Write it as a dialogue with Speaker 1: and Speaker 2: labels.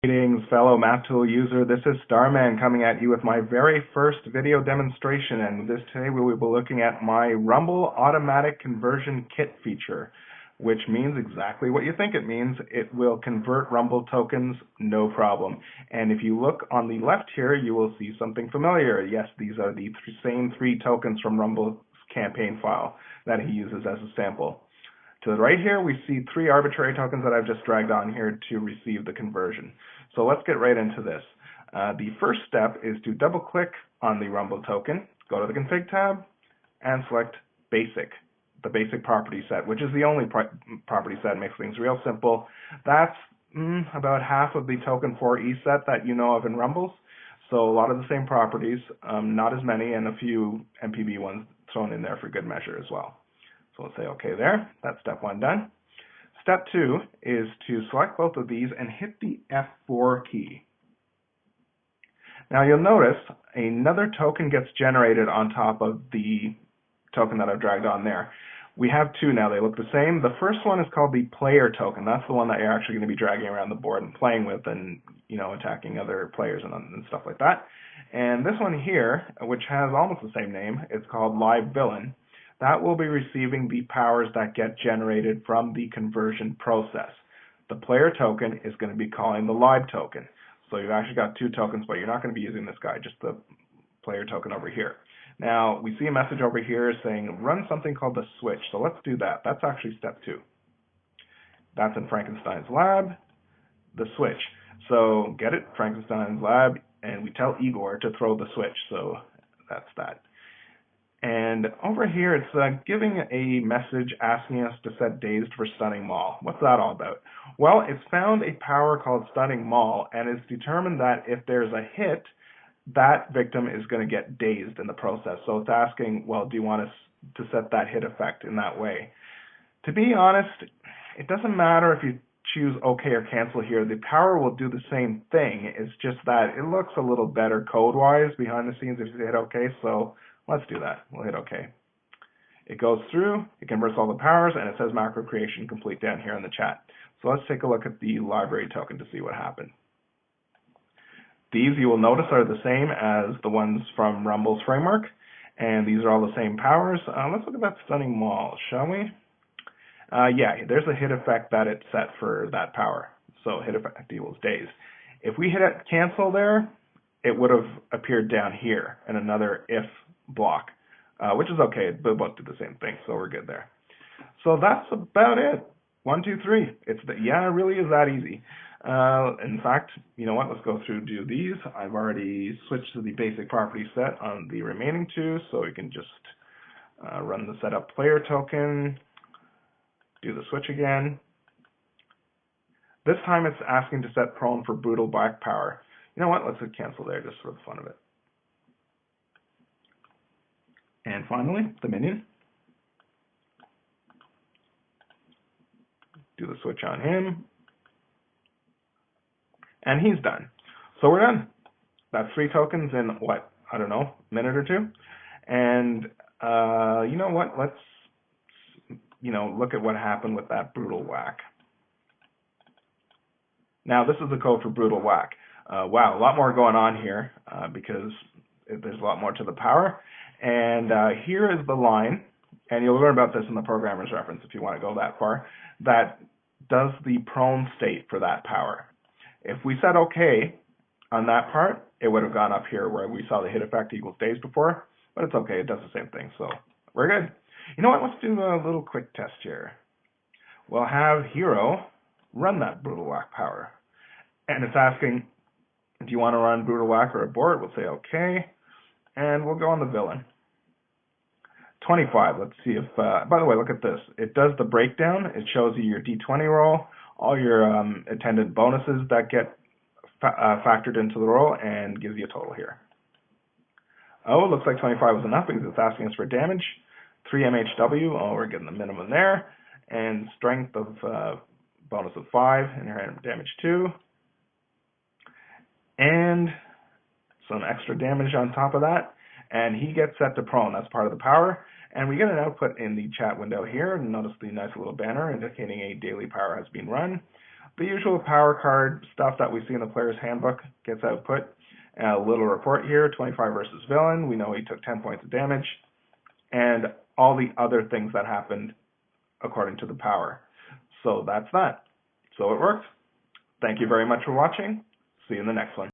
Speaker 1: Greetings, fellow math tool user. This is Starman coming at you with my very first video demonstration, and today we will be looking at my Rumble Automatic Conversion Kit feature, which means exactly what you think it means. It will convert Rumble tokens, no problem. And if you look on the left here, you will see something familiar. Yes, these are the same three tokens from Rumble's campaign file that he uses as a sample. To the right here, we see three arbitrary tokens that I've just dragged on here to receive the conversion. So let's get right into this. The first step is to double-click on the Rumble token, go to the Config tab, and select Basic, the basic property set, which is the only property set. Makes things real simple. That's about half of the token 4E set that you know of in Rumbles. So a lot of the same properties, not as many, and a few MPB ones thrown in there for good measure as well. So let's say OK there. That's step one done. Step two is to select both of these and hit the F4 key. Now you'll notice another token gets generated on top of the token that I've dragged on there. We have two now. They look the same. The first one is called the player token. That's the one that you're actually going to be dragging around the board and playing with and, attacking other players and stuff like that. And this one here, which has almost the same name, it's called Live Villain. That will be receiving the powers that get generated from the conversion process. The player token is going to be calling the live token. So you've actually got two tokens, but you're not going to be using this guy, just the player token over here. Now, we see a message over here saying run something called the switch. So let's do that. That's actually step two. That's in Frankenstein's lab, the switch. So get it, Frankenstein's lab, and we tell Igor to throw the switch. So that's that. And over here, it's giving a message asking us to set dazed for stunning maul. What's that all about? Well, it's found a power called stunning maul, and it's determined that if there's a hit, that victim is going to get dazed in the process. So it's asking, well, do you want us to set that hit effect in that way? To be honest, it doesn't matter if you choose OK or cancel here. The power will do the same thing. It's just that it looks a little better code-wise behind the scenes if you hit OK. So let's do that. We'll hit OK. It goes through, it converts all the powers, and it says macro creation complete down here in the chat. So let's take a look at the library token to see what happened. These, you will notice, are the same as the ones from Rumble's framework, and these are all the same powers. Let's look at that stunning maul, shall we? Yeah, there's a hit effect that it set for that power. So hit effect equals dazed. If we hit cancel there, it would have appeared down here in another if block, which is okay. They both do the same thing, so we're good there. So that's about it. 1, 2, 3. It really is that easy. In fact, you know what? Let's go through do these. I've already switched to the basic property set on the remaining two, so we can just run the setup player token, do the switch again. This time it's asking to set prone for brutal black power. You know what? Let's hit cancel there just for the fun of it. And finally, the minion. Do the switch on him. And he's done. So we're done. That's 3 tokens in what? I don't know, minute or two. And you know what? Let's look at what happened with that brutal whack. Now this is the code for brutal whack. Wow, a lot more going on here because there's a lot more to the power. And here is the line, and you'll learn about this in the programmer's reference if you want to go that far, that does the prone state for that power. If we said OK on that part, it would have gone up here where we saw the hit effect equals dazed before, but it's OK, it does the same thing, so we're good. You know what, let's do a little quick test here. We'll have Hero run that brutal whack power, and it's asking, do you want to run brutal whack or abort? We'll say OK, and we'll go on the villain. 25, let's see if, by the way, look at this. It does the breakdown. It shows you your D20 roll, all your attendant bonuses that get factored into the roll, and gives you a total here. Oh, looks like 25 was enough because it's asking us for damage. 3 MHW, oh, we're getting the minimum there. And strength of bonus of 5, inherent damage 2. And some extra damage on top of that. And he gets set to prone. That's part of the power. And we get an output in the chat window here. Notice the nice little banner indicating a daily power has been run. The usual power card stuff that we see in the player's handbook gets output. A little report here, 25 versus villain. We know he took 10 points of damage. And all the other things that happened according to the power. So that's that. So it works. Thank you very much for watching. See you in the next one.